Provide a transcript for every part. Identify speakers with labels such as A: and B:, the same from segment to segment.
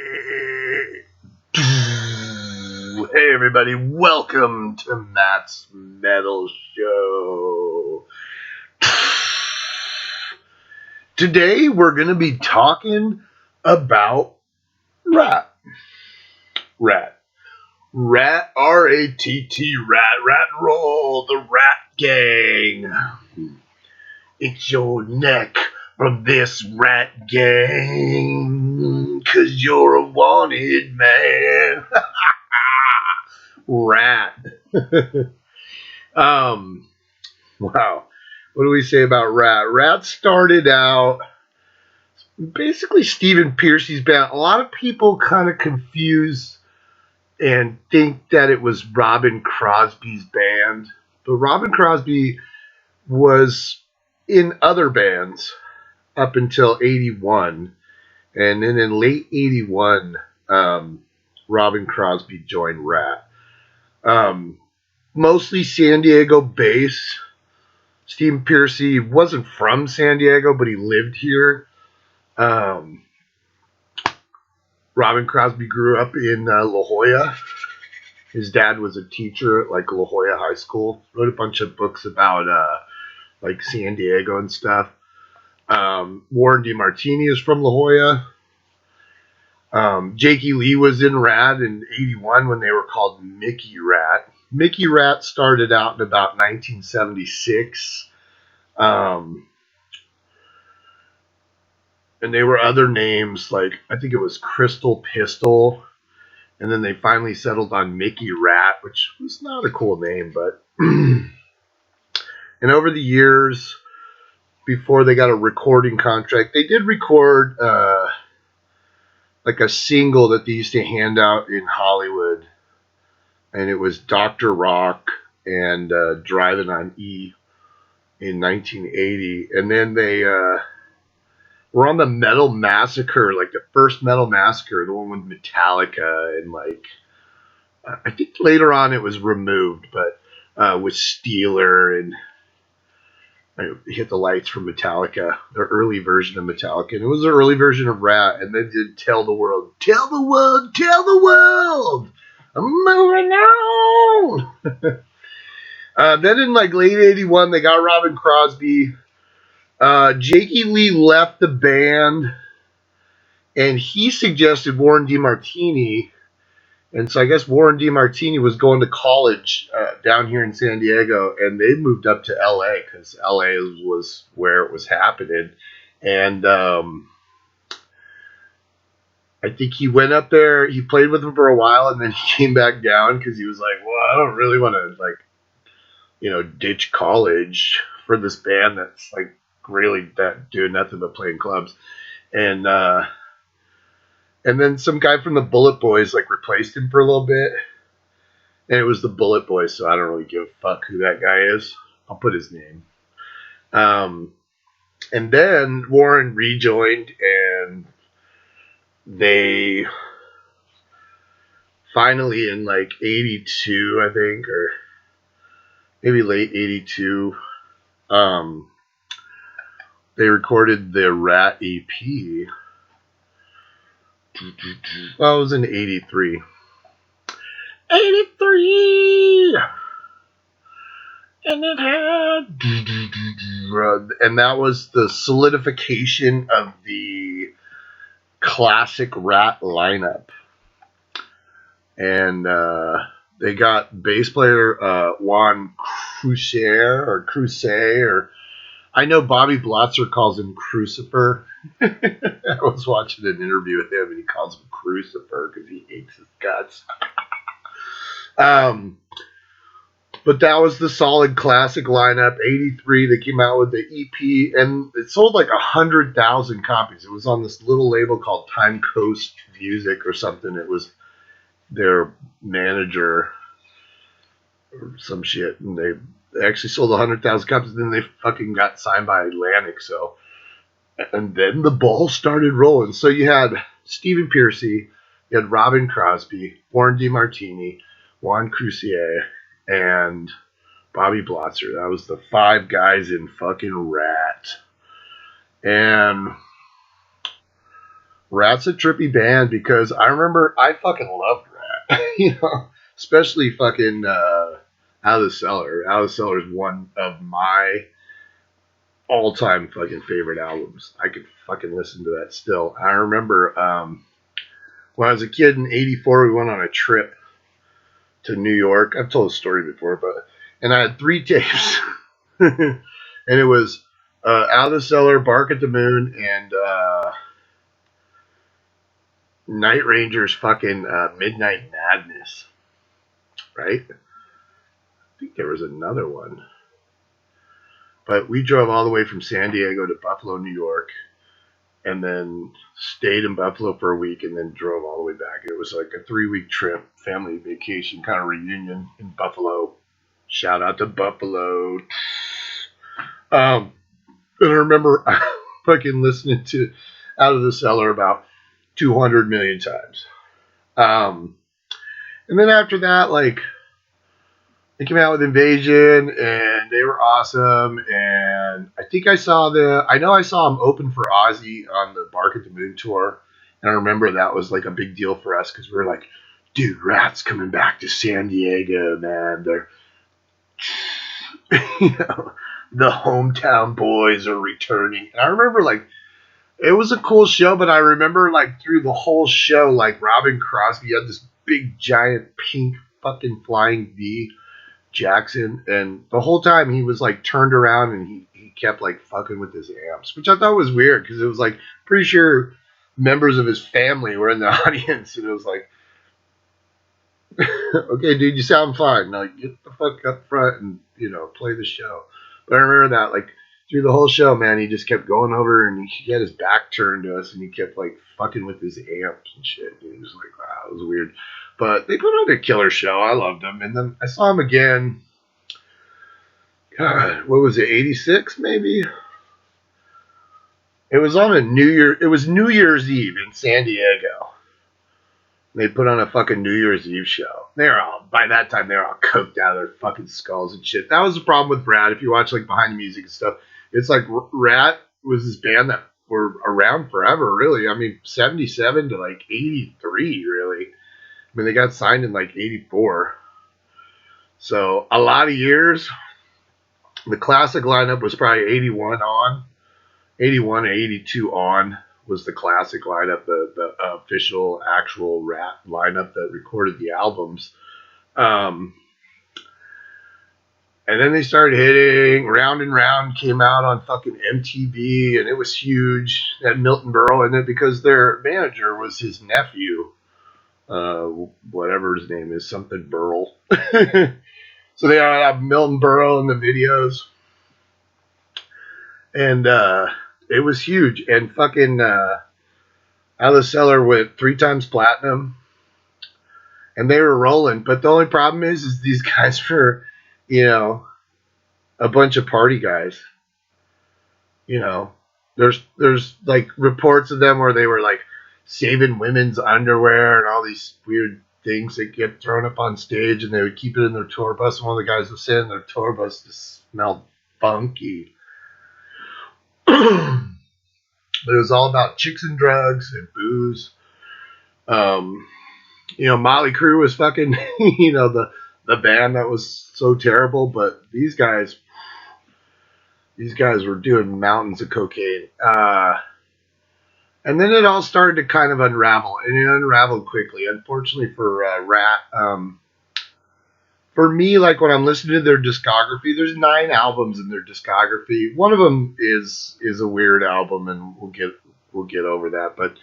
A: Hey everybody, welcome to Matt's Metal Show. Today we're going to be talking about Ratt. Ratt, R-A-T-T, Ratt and Roll, the Ratt Gang. It's your neck from this Ratt Gang, 'cause you're a wanted man. Ratt. Wow. What do we say about Ratt? Ratt started out basically Stephen Pearcy's band. A lot of people kind of confuse and think that it was Robin Crosby's band. But Robin Crosby was in other bands up until 81. And then in late 81, Robin Crosby joined Ratt. Mostly San Diego based. Stephen Pearcy wasn't from San Diego, but he lived here. Robin Crosby grew up in La Jolla. His dad was a teacher at like La Jolla High School. Wrote a bunch of books about like San Diego and stuff. Warren DeMartini is from La Jolla. Jakey Lee was in Ratt in 81 when they were called Mickey Ratt. Mickey Ratt started out in about 1976. And they were other names, like I think it was Crystal Pistol. And then they finally settled on Mickey Ratt, which was not a cool name, but and over the years, before they got a recording contract, they did record like a single that they used to hand out in Hollywood. And it was Dr. Rock and Driving on E in 1980. And then they were on the Metal Massacre, like the first Metal Massacre, the one with Metallica. And like, I think later on it was removed, but with Steeler and Hit the Lights from Metallica, their early version of Metallica. And it was the early version of Ratt. And they did Tell the World, Tell the World, Tell the World. I'm moving on. Then in like late 81, they got Robin Crosby. Jakey Lee left the band, and he suggested Warren DeMartini. And so I guess Warren DeMartini was going to college down here in San Diego, and they moved up to LA because LA was where it was happening. And I think he went up there, he played with them for a while, and then he came back down because he was like, well, I don't really want to, like, ditch college for this band that's, like, really that doing nothing but playing clubs. And then some guy from the Bullet Boys, like, replaced him for a little bit. And it was the Bullet Boys, so I don't really give a fuck who that guy is. I'll put his name. And then Warren rejoined, and they finally in like 82, I think, or maybe late 82, they recorded the Ratt EP. Well, it was in 83. 83! And it had... And that was the solidification of the classic Ratt lineup. And they got bass player Juan Cruce, or I know Bobby Blotzer calls him Crucifer. I was watching an interview with him, and he calls him Crucifer because he hates his guts. But that was the solid classic lineup. 83, they came out with the EP, and it sold like 100,000 copies. It was on this little label called Time Coast Music or something. It was their manager or some shit, and they actually sold 100,000 copies, and then they fucking got signed by Atlantic. So, and then the ball started rolling. So you had Stephen Pearcy, you had Robin Crosby, Warren DeMartini, Juan Crucier, and Bobby Blotzer. That was the 5 guys in fucking Ratt. And Ratt's a trippy band because I remember I fucking loved Ratt. Especially fucking Out of the Cellar. Out of the Cellar is one of my all-time fucking favorite albums. I could fucking listen to that still. I remember when I was a kid in '84, we went on a trip to New York. I've told the story before, and I had 3 tapes, and it was Out of the Cellar, Bark at the Moon, and Night Ranger's fucking Midnight Madness. Right? I think there was another one, but we drove all the way from San Diego to Buffalo, New York, and then stayed in Buffalo for a week, and then drove all the way back. It was like a 3-week trip, family vacation kind of reunion in Buffalo. Shout out to Buffalo. And I remember fucking listening to Out of the Cellar about 200 million times. And then after that, like, they came out with Invasion, and they were awesome. And I think I saw them open for Ozzy on the Bark at the Moon tour. And I remember that was like a big deal for us because we were like, dude, Ratt's coming back to San Diego, man. They're, the hometown boys are returning. And I remember, like, it was a cool show, but I remember, like, through the whole show, like, Robin Crosby had this big, giant, pink fucking flying V Jackson, and the whole time he was like turned around and he kept like fucking with his amps, which I thought was weird because it was like pretty sure members of his family were in the audience, and it was like, okay, dude, you sound fine. Now get the fuck up front and play the show. But I remember that like through the whole show, man, he just kept going over and he had his back turned to us and he kept like fucking with his amps and shit. And he was like, wow, it was weird. But they put on a killer show. I loved them. And then I saw him again. God, what was it, 86 maybe? It was on it was New Year's Eve in San Diego. They put on a fucking New Year's Eve show. By that time, they're all coked out of their fucking skulls and shit. That was the problem with Ratt. If you watch like behind the music and stuff, it's like Ratt was this band that were around forever, really. I mean, 77 to like 83, really. I mean, they got signed in like 84. So a lot of years. The classic lineup was probably 81 on. 81 and 82 on was the classic lineup, the official, actual Ratt lineup that recorded the albums. And then they started hitting. Round and Round came out on fucking MTV, and it was huge. That Milton Berle in it because their manager was his nephew, whatever his name is, something Berle. So they have Milton Berle in the videos. And it was huge. And fucking Out of the Cellar went 3 times platinum. And they were rolling. But the only problem is these guys were, a bunch of party guys. There's like reports of them where they were like saving women's underwear and all these weird things that get thrown up on stage, and they would keep it in their tour bus. And one of the guys was saying their tour bus just smelled funky. But it was all about chicks and drugs and booze. Motley Crue was fucking, the band that was so terrible, but these guys were doing mountains of cocaine. And then it all started to kind of unravel, and it unraveled quickly. Unfortunately for Ratt, for me, like when I'm listening to their discography, there's 9 albums in their discography. One of them is a weird album, and we'll get over that. But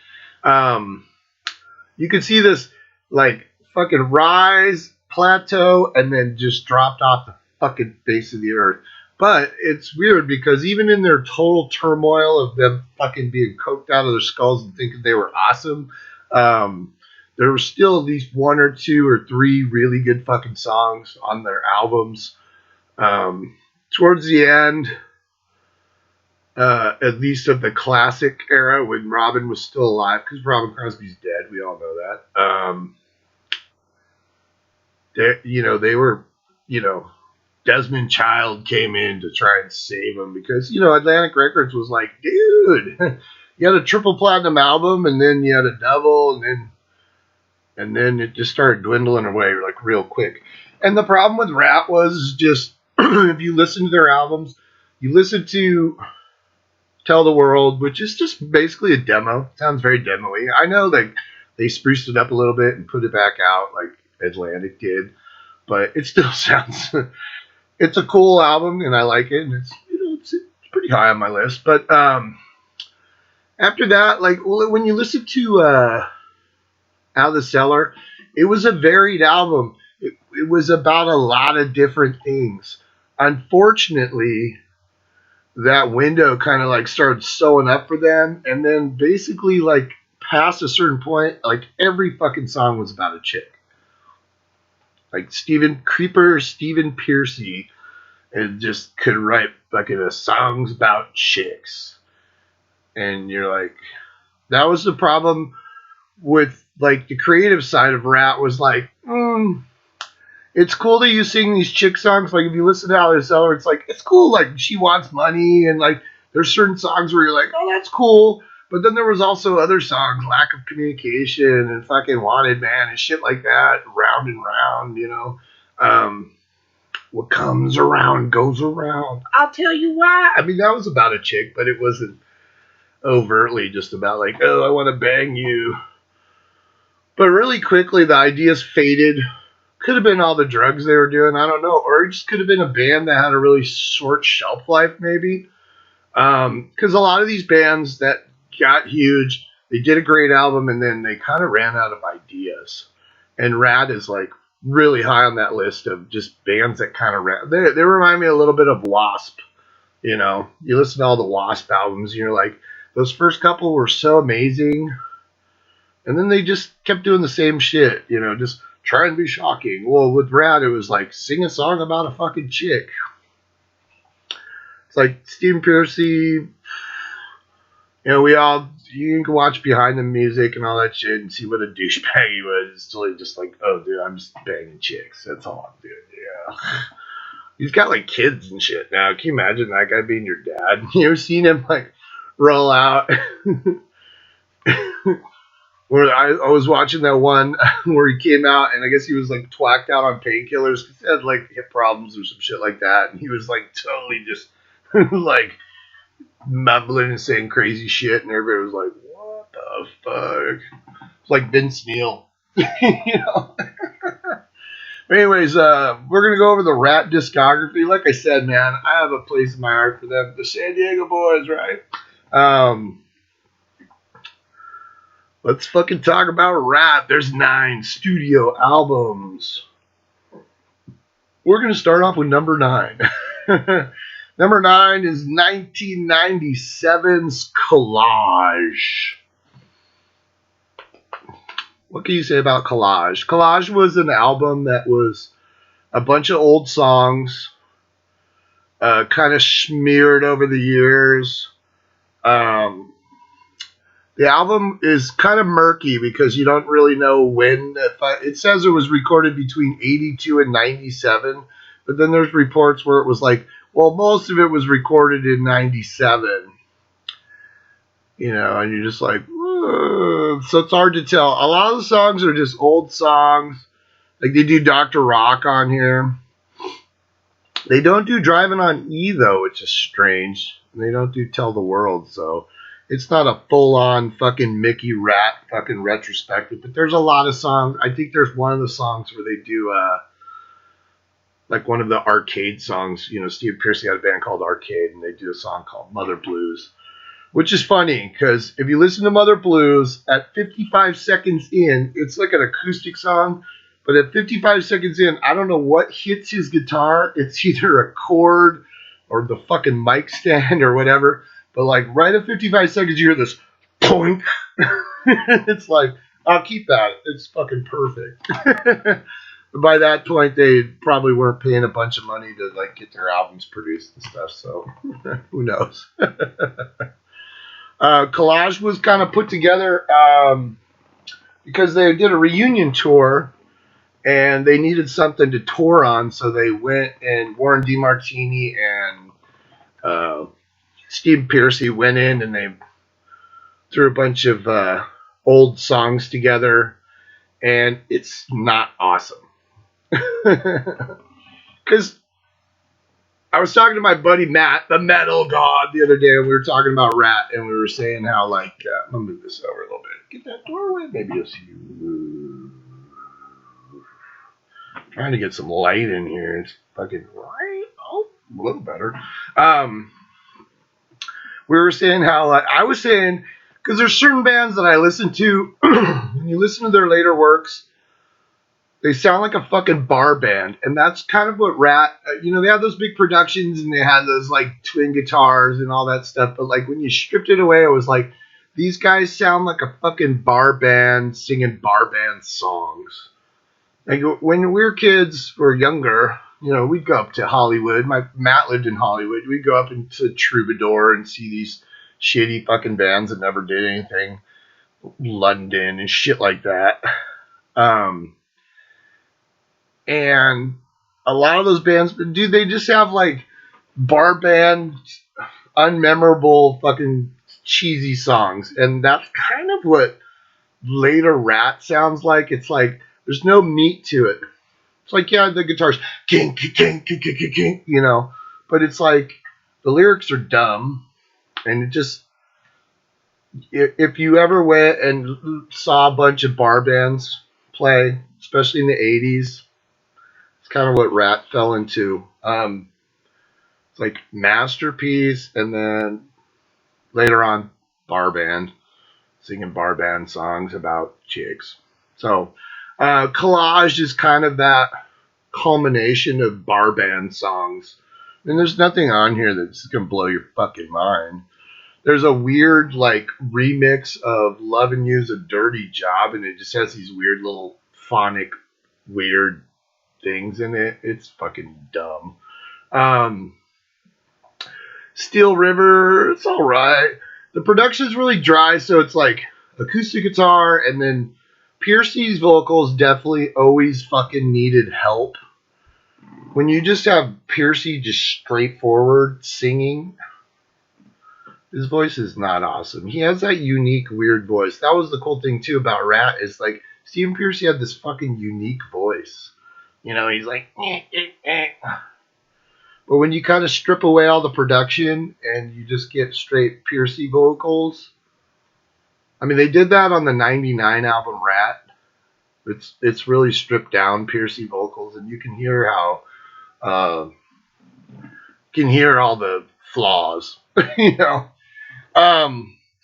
A: you can see this like fucking rise, plateau, and then just dropped off the fucking face of the earth. But it's weird because even in their total turmoil of them fucking being coked out of their skulls and thinking they were awesome, there were still at least 1 or 2 or 3 really good fucking songs on their albums. Towards the end, at least of the classic era when Robin was still alive, because Robin Crosby's dead, we all know that. They were, Desmond Child came in to try and save them because, Atlantic Records was like, dude, You had a triple platinum album, and then you had a double, and then it just started dwindling away like real quick. And the problem with Ratt was just if you listen to their albums, you listen to Tell the World, which is just basically a demo. Sounds very demo-y. I know they spruced it up a little bit and put it back out like Atlantic did, but it still sounds. It's a cool album, and I like it, and it's pretty high on my list. But after that, like when you listen to Out of the Cellar, it was a varied album. It was about a lot of different things. Unfortunately, that window kind of like started sewing up for them, and then basically like past a certain point, like every fucking song was about a chick. Like Stephen Piercy, and just could write fucking songs about chicks, and you're like, that was the problem with like the creative side of Ratt was like, it's cool that you sing these chick songs. Like if you listen to Out of the Cellar, it's like it's cool. Like she wants money, and like there's certain songs where you're like, oh, that's cool. But then there was also other songs, lack of communication and fucking Wanted Man and shit like that, round and round, you know. What comes around goes around. I'll tell you why. I mean, that was about a chick, but it wasn't overtly just about like, oh, I want to bang you. But really quickly, the ideas faded. Could have been all the drugs they were doing. I don't know. Or it just could have been a band that had a really short shelf life, maybe. Because a lot of these bands that got huge, they did a great album, and then they kind of ran out of ideas. And Ratt is like really high on that list of just bands that kind of ran. They remind me a little bit of Wasp. You know, you listen to all the Wasp albums, and you're like, those first couple were so amazing. And then they just kept doing the same shit, you know, just try and be shocking. Well, with Ratt, it was like, sing a song about a fucking chick. It's like Stephen Piercy, you know, you can watch Behind the Music and all that shit and see what a douchebag he was. It's totally just like, oh, dude, I'm just banging chicks. That's all I'm doing, yeah. He's got like kids and shit now. Can you imagine that guy being your dad? You ever seen him like roll out? Where I was watching that one where he came out, and I guess he was like twacked out on painkillers because he had like hip problems or some shit like that, and he was like totally just like mumbling and saying crazy shit, and everybody was like, "What the fuck?" It's like Vince Neil, you know. Anyways, we're gonna go over the Ratt discography. Like I said, man, I have a place in my heart for them, the San Diego boys, right? Let's fucking talk about Ratt. There's 9 studio albums. We're going to start off with number 9. Number 9 is 1997's Collage. What can you say about Collage? Collage was an album that was a bunch of old songs, kind of smeared over the years. The album is kind of murky because you don't really know when. It says it was recorded between 82 and 97, but then there's reports where it was like, well, most of it was recorded in 97. You know, and you're just like, ugh. So it's hard to tell. A lot of the songs are just old songs. Like they do Dr. Rock on here. They don't do Driving on E, though, which is strange. And they don't do Tell the World, so it's not a full-on fucking Mickey Ratt fucking retrospective, but there's a lot of songs. I think there's one of the songs where they do like one of the arcade songs. You know, Steve Piercy had a band called Arcade, and they do a song called Mother Blues, which is funny because if you listen to Mother Blues, at 55 seconds in, it's like an acoustic song, but at 55 seconds in, I don't know what hits his guitar. It's either a chord or the fucking mic stand or whatever. But like right at 55 seconds, you hear this poink. It's like, I'll keep that. It's fucking perfect. By that point, they probably weren't paying a bunch of money to like get their albums produced and stuff. So who knows? Collage was kind of put together because they did a reunion tour and they needed something to tour on. So they went, and Warren DeMartini and Steve Piercy went in, and they threw a bunch of old songs together, and it's not awesome. Because I was talking to my buddy Matt, the metal god, the other day, and we were talking about Ratt, and we were saying how, like, I'm going to move this over a little bit. Get that doorway. Maybe you'll see. Trying to get some light in here. It's fucking right. Oh, a little better. We were saying how, like, I was saying, because there's certain bands that I listen to, when you listen to their later works, they sound like a fucking bar band, and that's kind of what Ratt, they had those big productions, and they had those, like, twin guitars and all that stuff, but, like, when you stripped it away, it was like, these guys sound like a fucking bar band singing bar band songs. Like, when we were kids, or younger, we'd go up to Hollywood. Matt lived in Hollywood. We'd go up into Troubadour and see these shitty fucking bands that never did anything. London and shit like that. And a lot of those bands, dude, they just have, like, bar band, unmemorable, fucking cheesy songs. And that's kind of what later Ratt sounds like. It's like, there's no meat to it. It's like, yeah, the guitar's king, but it's like, the lyrics are dumb. And it just, if you ever went and saw a bunch of bar bands play, especially in the 80s, it's kind of what Ratt fell into. It's like Masterpiece, and then later on, bar band, singing bar band songs about chicks. So, Collage is kind of that culmination of bar band songs. And there's nothing on here that's going to blow your fucking mind. There's a weird, like, remix of Lovin' You's a Dirty Job, and it just has these weird little phonic, weird things in it. It's fucking dumb. Steel River, it's alright. The production's really dry, so it's like acoustic guitar, and then Piercy's vocals definitely always fucking needed help. When you just have Piercy just straightforward singing, his voice is not awesome. He has that unique, weird voice. That was the cool thing, too, about Ratt, is, like, Stephen Piercy had this fucking unique voice. He's like, But when you kind of strip away all the production and you just get straight Piercy vocals, I mean, they did that on the 99 album Ratt. It's really stripped down Piercy vocals, and you can hear how all the flaws,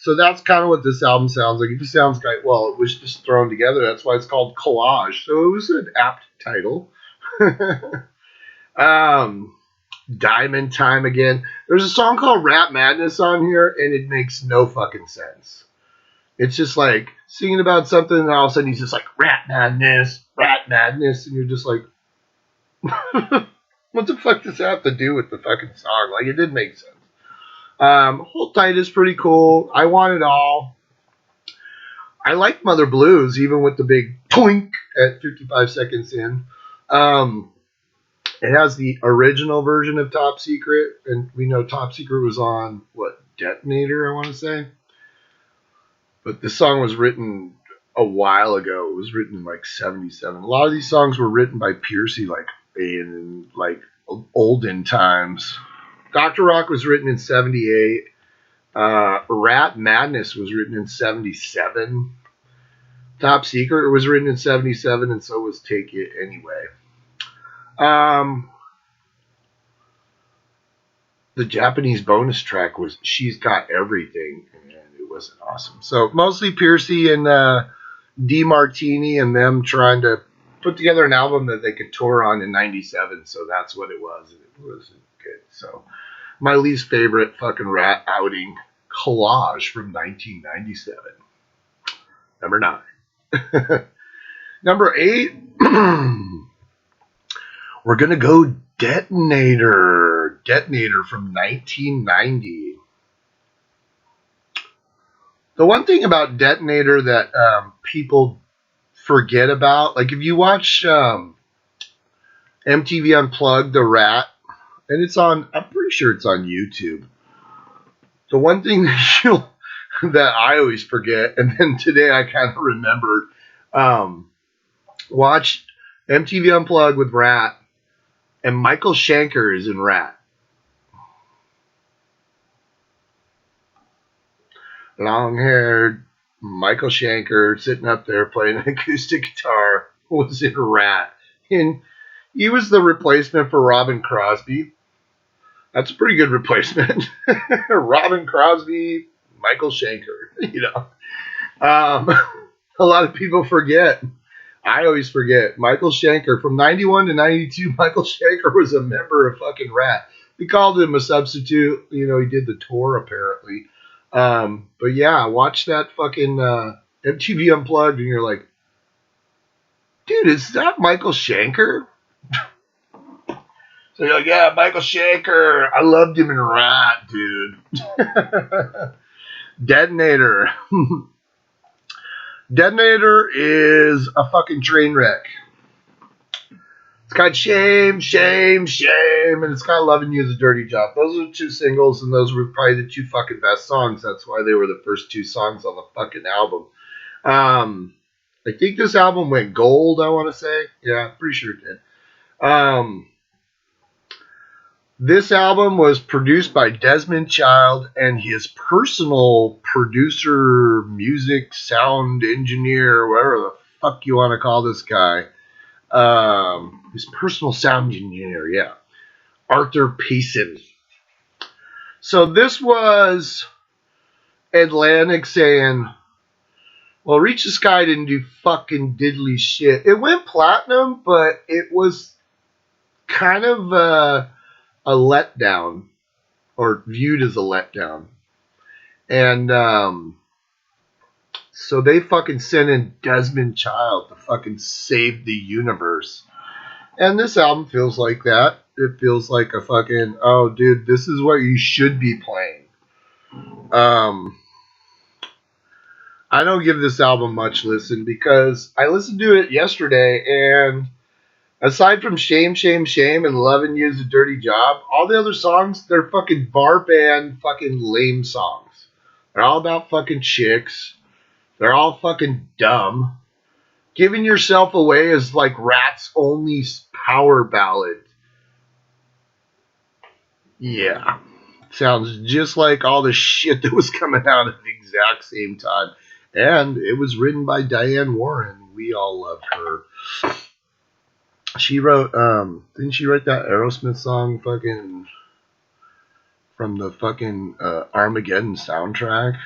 A: So that's kind of what this album sounds like. It just sounds like, well, it was just thrown together. That's why it's called Collage. So it was an apt title. Diamond Time Again. There's a song called Rap Madness on here, and it makes no fucking sense. It's just like singing about something, and all of a sudden he's just like, Rap Madness, and you're just like, what the fuck does that have to do with the fucking song? Like, it didn't make sense. Hold Tight is pretty cool. I Want It All. I like Mother Blues, even with the big poink at 55 seconds in. It has the original version of Top Secret, and we know Top Secret was on, Detonator, I want to say? But this song was written a while ago. It was written in, like, 77. A lot of these songs were written by Piercy, like, in, like, olden times. Dr. Rock was written in 78. Rap Madness was written in 77. Top Secret was written in 77, and so was Take It Anyway. The Japanese bonus track was She's Got Everything, and it wasn't awesome. So mostly Piercy and DeMartini and them trying to put together an album that they could tour on in 97, so that's what it was, and it wasn't good. So my least favorite fucking Ratt outing, Collage from 1997. Number 9. Number 8, we're going to go Detonator. Detonator from 1990. The one thing about Detonator that people forget about, like if you watch MTV Unplugged, the Ratt, and I'm pretty sure it's on YouTube. The one thing that that I always forget, and then today I kind of remembered. Watched MTV Unplugged with Ratt, and Michael Schenker is in Ratt. Long-haired Michael Schenker sitting up there playing an acoustic guitar was in Ratt, and he was the replacement for Robin Crosby. That's a pretty good replacement. Robin Crosby, Michael Schenker. A lot of people forget. I always forget. Michael Schenker from '91 to '92. Michael Schenker was a member of fucking Ratt. We called him a substitute. He did the tour apparently. But yeah, watch that fucking MTV Unplugged, and you're like, dude, is that Michael Schenker? So you're like, yeah, Michael Schenker. I loved him in Ratt, dude. Detonator. Detonator is a fucking train wreck. It's got Shame, Shame, Shame, and it's got Loving You is a Dirty Job. Those are the two singles, and those were probably the two fucking best songs. That's why they were the first two songs on the fucking album. I think this album went gold, I want to say. Yeah, pretty sure it did. This album was produced by Desmond Child and his personal producer, music, sound engineer, whatever the fuck you want to call this guy. His personal sound engineer, yeah. Arthur Payson. So this was Atlantic saying, well, Reach the Sky didn't do fucking diddly shit. It went platinum, but it was kind of a letdown, or viewed as a letdown. And so they fucking sent in Desmond Child to fucking save the universe. And this album feels like that. It feels like a fucking, oh, dude, this is what you should be playing. I don't give this album much listen because I listened to it yesterday, and aside from Shame, Shame, Shame and Loving You is a Dirty Job, all the other songs, they're fucking bar band fucking lame songs. They're all about fucking chicks. They're all fucking dumb. Giving Yourself Away is like Ratt's only power ballad. Yeah. Sounds just like all the shit that was coming out at the exact same time. And it was written by Diane Warren. We all loved her. She wrote, didn't she write that Aerosmith song fucking from the fucking Armageddon soundtrack?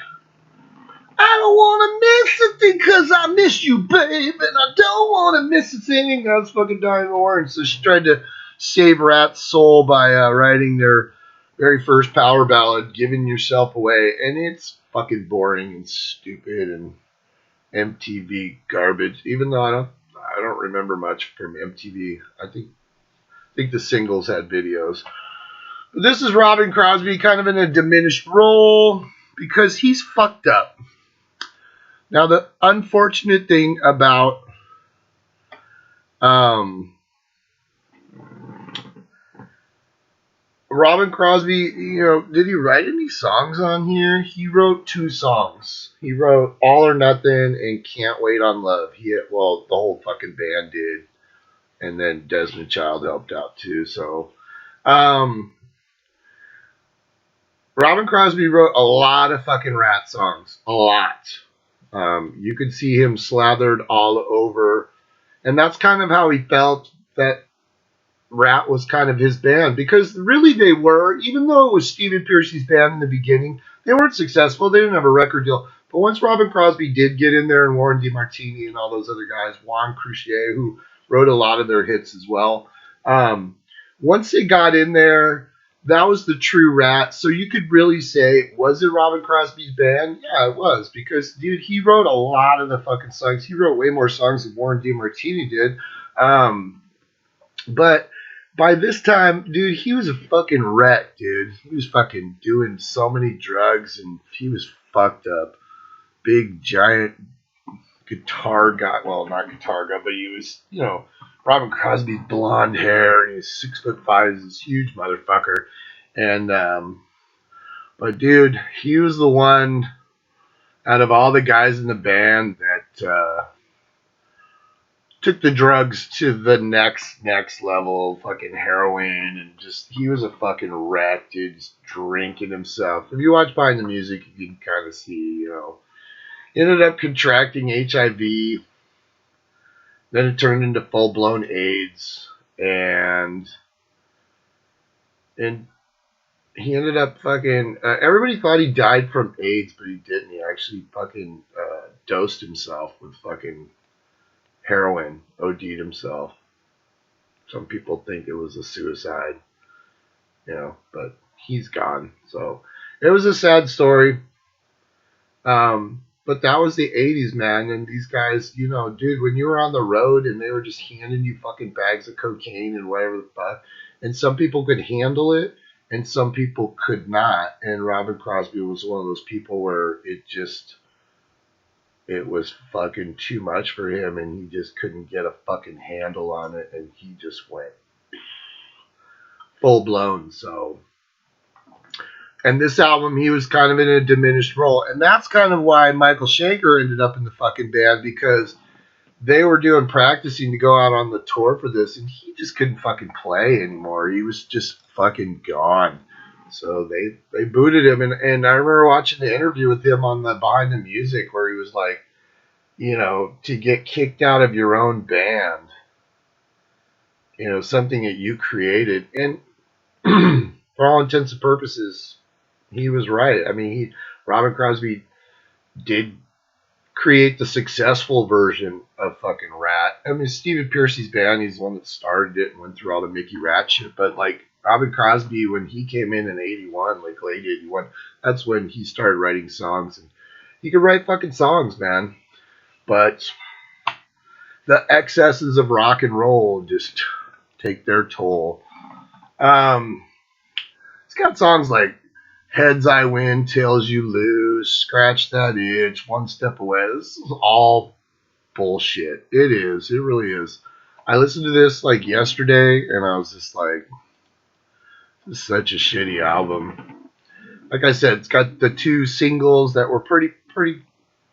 A: I don't want to miss a thing because I miss you, babe, and I don't want to miss a thing. That's fucking Diane Warren. So she tried to save Ratt's soul by writing their very first power ballad, Giving Yourself Away, and it's fucking boring and stupid and MTV garbage. Even though I don't remember much from MTV. I think the singles had videos. But this is Robin Crosby kind of in a diminished role because he's fucked up. Now, the unfortunate thing about Robin Crosby, did he write any songs on here? He wrote 2 songs. He wrote All or Nothing and Can't Wait on Love. The whole fucking band did. And then Desmond Child helped out too. So, Robin Crosby wrote a lot of fucking Ratt songs. A lot. You could see him slathered all over. And that's kind of how he felt that Ratt was kind of his band. Because really they were, even though it was Stephen Pearcy's band in the beginning, they weren't successful. They didn't have a record deal. But once Robin Crosby did get in there, and Warren DeMartini and all those other guys, Juan Croucier, who wrote a lot of their hits as well, once they got in there, that was the true Ratt. So you could really say, was it Robin Crosby's band? Yeah, it was. Because, dude, he wrote a lot of the fucking songs. He wrote way more songs than Warren DeMartini did. But by this time, dude, he was a fucking wreck, dude. He was fucking doing so many drugs, and he was fucked up. Big, giant guitar guy. Well, not guitar guy, but he was, Robin Crosby, blonde hair, and he's 6'5", he's this huge motherfucker. And, but dude, he was the one out of all the guys in the band that took the drugs to the next level, fucking heroin, and just he was a fucking wreck, dude, just drinking himself. If you watch Behind the Music, you can kind of see, he ended up contracting HIV. Then it turned into full blown AIDS, and he ended up fucking. Everybody thought he died from AIDS, but he didn't. He actually fucking dosed himself with fucking heroin, OD'd himself. Some people think it was a suicide, but he's gone. So it was a sad story. But that was the 80s, man. And these guys, dude, when you were on the road and they were just handing you fucking bags of cocaine and whatever the fuck, and some people could handle it and some people could not. And Robin Crosby was one of those people where it was fucking too much for him and he just couldn't get a fucking handle on it and he just went full blown. So, and this album, he was kind of in a diminished role. And that's kind of why Michael Schenker ended up in the fucking band, because they were doing practicing to go out on the tour for this, and he just couldn't fucking play anymore. He was just fucking gone. So they booted him. And I remember watching the interview with him on the Behind the Music where he was like, to get kicked out of your own band, something that you created. And for all intents and purposes, he was right. I mean, Robin Crosby did create the successful version of fucking Ratt. I mean, Stephen Pearcy's band, he's the one that started it and went through all the Mickey Ratt shit. But like Robin Crosby, when he came in 81, like late 81, that's when he started writing songs. And he could write fucking songs, man. But the excesses of rock and roll just take their toll. It's got songs like Heads I Win, Tails You Lose, Scratch That Itch, One Step Away. This is all bullshit. It is. It really is. I listened to this like yesterday and I was just like, this is such a shitty album. Like I said, it's got the two singles that were pretty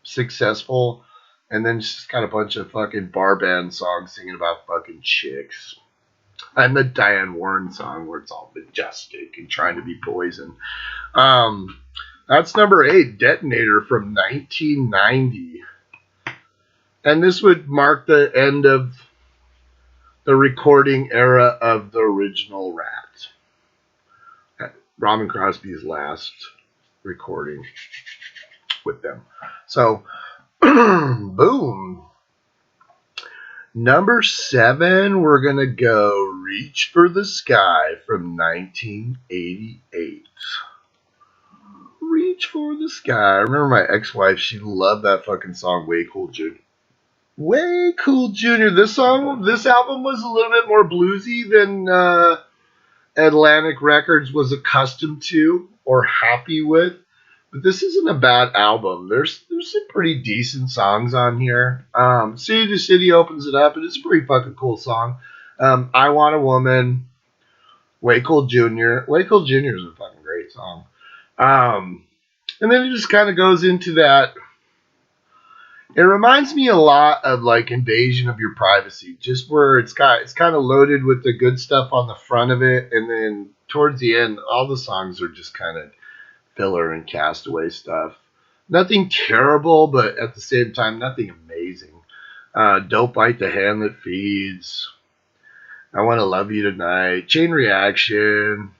A: successful, and then it's just got a bunch of fucking bar band songs singing about fucking chicks. And the Diane Warren song where it's all majestic and trying to be poison. That's number 8, Detonator from 1990. And this would mark the end of the recording era of the original Ratt. Robin Crosby's last recording with them. So, boom. Number 7, we're going to go Reach for the Sky from 1988. Reach for the Sky. I remember my ex-wife, she loved that fucking song, Way Cool Jr. Way Cool Jr. This album was a little bit more bluesy than Atlantic Records was accustomed to or happy with. But this isn't a bad album. There's some pretty decent songs on here. City to City opens it up, and it's a pretty fucking cool song. I Want a Woman, Way Cool Jr. Way Cool Jr. is a fucking great song. And then it just kind of goes into that. It reminds me a lot of like Invasion of Your Privacy, just where it's kind of loaded with the good stuff on the front of it, and then towards the end, all the songs are just kind of filler and castaway stuff. Nothing terrible, but at the same time, nothing amazing. Don't Bite the Hand That Feeds. I Want to Love You Tonight. Chain Reaction.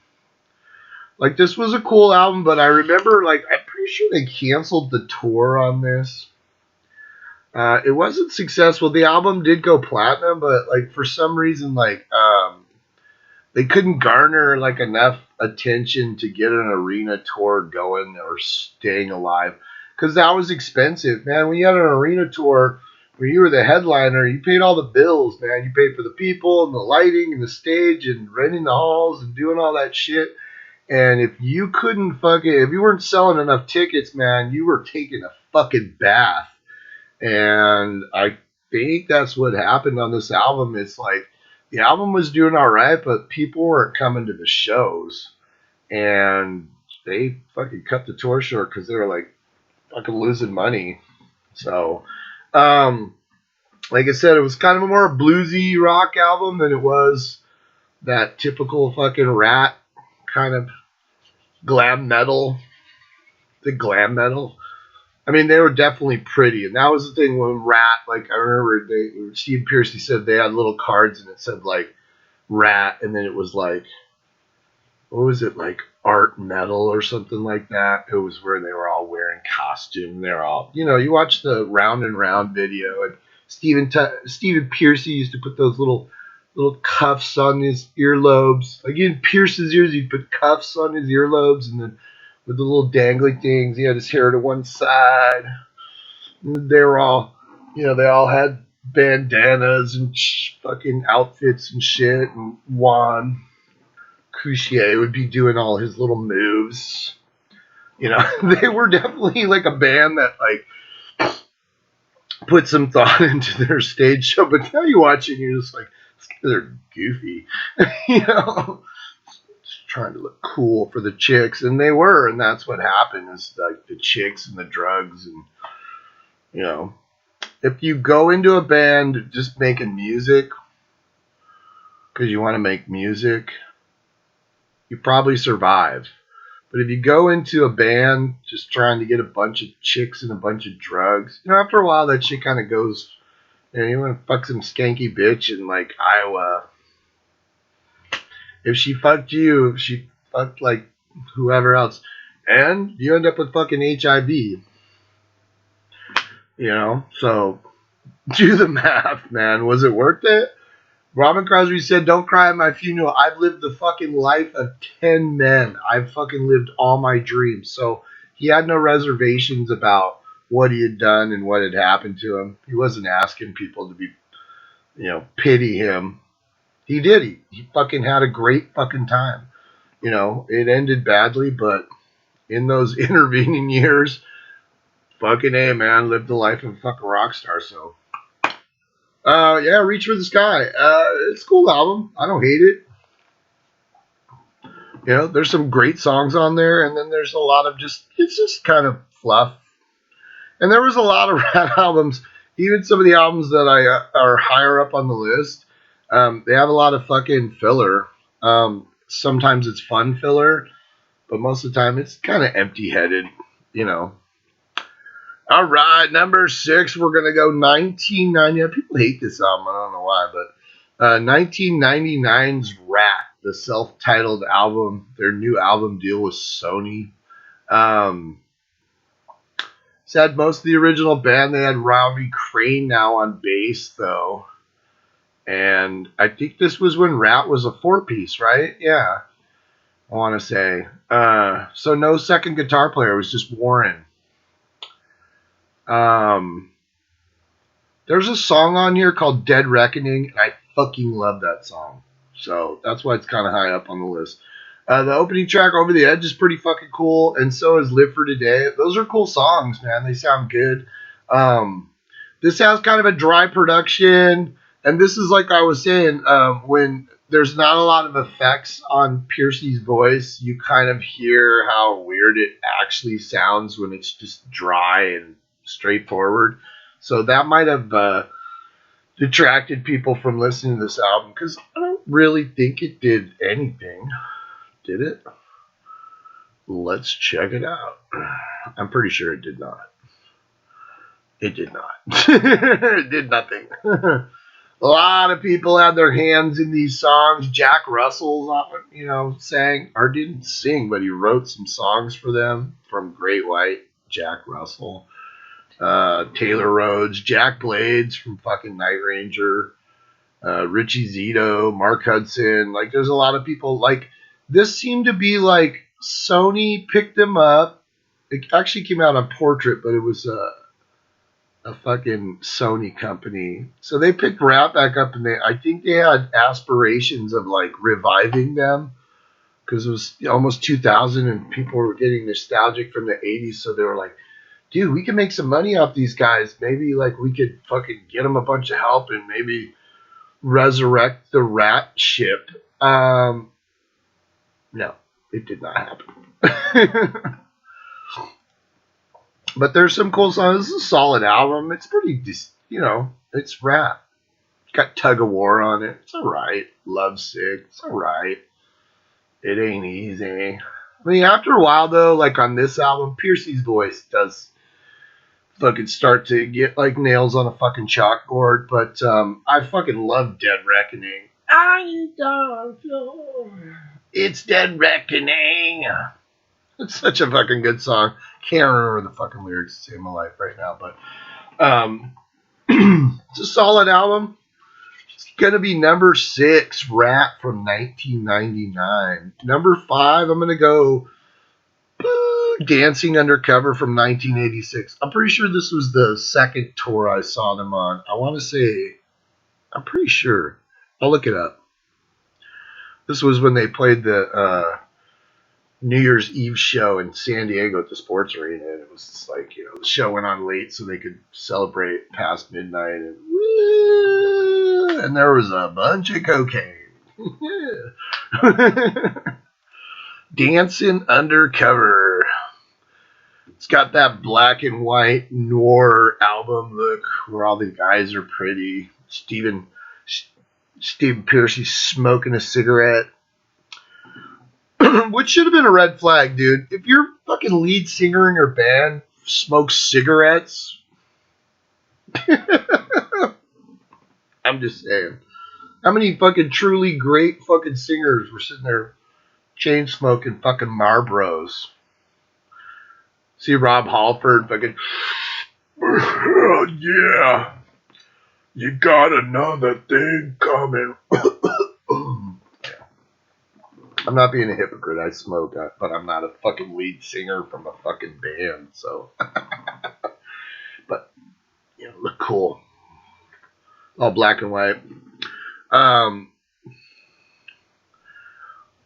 A: Like, this was a cool album, but I remember, like, I'm pretty sure they canceled the tour on this. It wasn't successful. The album did go platinum, but, like, for some reason, like, they couldn't garner, like, enough attention to get an arena tour going or staying alive. Because that was expensive, man. When you had an arena tour where you were the headliner, you paid all the bills, man. You paid for the people and the lighting and the stage and renting the halls and doing all that shit. And if you if you weren't selling enough tickets, man, you were taking a fucking bath. And I think that's what happened on this album. It's like the album was doing all right, but people weren't coming to the shows. And they fucking cut the tour short because they were like, fucking losing money. So, like I said, it was kind of a more bluesy rock album than it was that typical fucking Ratt kind of glam metal. The glam metal. I mean, they were definitely pretty, and that was the thing when Ratt. Like I remember, Steve Piercy said they had little cards and it said like Ratt, and then it was like, what was it, like art metal or something like that. It was where they were all wearing costume. They're all, you watch the Round and Round video, and Stephen Piercy used to put those little cuffs on his earlobes. Like he'd pierce his ears, he'd put cuffs on his earlobes, and then with the little dangly things, he had his hair to one side. And they were all, they all had bandanas and fucking outfits and shit. And Juan Croucier would be doing all his little moves. They were definitely like a band that like put some thought into their stage show. But now you watch it, and you're just like, they're goofy, just trying to look cool for the chicks, and they were, and that's what happened. Is like the chicks and the drugs, and if you go into a band just making music because you want to make music, you probably survive. But if you go into a band just trying to get a bunch of chicks and a bunch of drugs, after a while that shit kind of goes. You want to fuck some skanky bitch in like Iowa. If she fucked you, if she fucked like whoever else, and you end up with fucking HIV. So do the math, man. Was it worth it? Robin Crosby said, "Don't cry at my funeral. I've lived the fucking life of 10 men. I've fucking lived all my dreams." So he had no reservations about what he had done and what had happened to him. He wasn't asking people to be, pity him. He did. He fucking had a great fucking time. It ended badly, but in those intervening years, fucking A, man, lived the life of a fucking rock star. So, yeah, Reach for the Sky. It's a cool album. I don't hate it. There's some great songs on there, and then there's a lot of it's just kind of fluff. And there was a lot of Ratt albums, even some of the albums that are higher up on the list. They have a lot of fucking filler. Sometimes it's fun filler, but most of the time it's kind of empty-headed, All right, number 6, we're going to go 1990. People hate this album, I don't know why, but 1999's Ratt, the self-titled album, their new album deal with Sony. Said most of the original band, they had Robbie Crane now on bass, though. And I think this was when Ratt was a 4-piece, right? Yeah, I want to say. So no second guitar player, it was just Warren. There's a song on here called Dead Reckoning, and I fucking love that song. So that's why it's kind of high up on the list. The opening track, Over the Edge, is pretty fucking cool, and so is Live for Today. Those are cool songs, man. They sound good. This has kind of a dry production, and this is like I was saying, when there's not a lot of effects on Piercy's voice, you kind of hear how weird it actually sounds when it's just dry and straightforward. So that might have detracted people from listening to this album, because I don't really think it did anything. Did it? Let's check it out. I'm pretty sure it did not. It did not. It did nothing. A lot of people had their hands in these songs. Jack Russell, sang, or didn't sing, but he wrote some songs for them from Great White. Jack Russell. Taylor Rhodes. Jack Blades from fucking Night Ranger. Richie Zito. Mark Hudson. Like, there's a lot of people. Like, this seemed to be like Sony picked them up. It actually came out on Portrait, but it was a fucking Sony company. So they picked Ratt back up, and I think they had aspirations of like reviving them, because it was almost 2000 and people were getting nostalgic from the 80s. So they were like, dude, we can make some money off these guys. Maybe like we could fucking get them a bunch of help and maybe resurrect the Ratt ship. No, it did not happen. But there's some cool songs. This is a solid album. It's pretty, it's Ratt. Got Tug of War on it. It's alright. Lovesick. It's alright. It ain't easy. I mean, after a while, though, like on this album, Piercy's voice does fucking start to get like nails on a fucking chalkboard. But I fucking love Dead Reckoning. I don't know. It's Dead Reckoning. It's such a fucking good song. Can't remember the fucking lyrics to save my life right now, but it's a solid album. It's gonna be number 6, Ratt from 1999. Number 5, I'm gonna go Dancing Undercover from 1986. I'm pretty sure this was the second tour I saw them on. I want to say, I'm pretty sure. I'll look it up. This was when they played the New Year's Eve show in San Diego at the Sports Arena. And it was just like, the show went on late so they could celebrate past midnight. And there was a bunch of cocaine. Dancing Undercover. It's got that black and white noir album look where all the guys are pretty. Stephen Piercy smoking a cigarette. Which should have been a red flag, dude. If your fucking lead singer in your band smokes cigarettes, I'm just saying. How many fucking truly great fucking singers were sitting there chain smoking fucking Marlboros? See Rob Halford fucking, yeah, you got another thing coming. I'm not being a hypocrite. I smoke, but I'm not a fucking lead singer from a fucking band. So, but look cool, all black and white.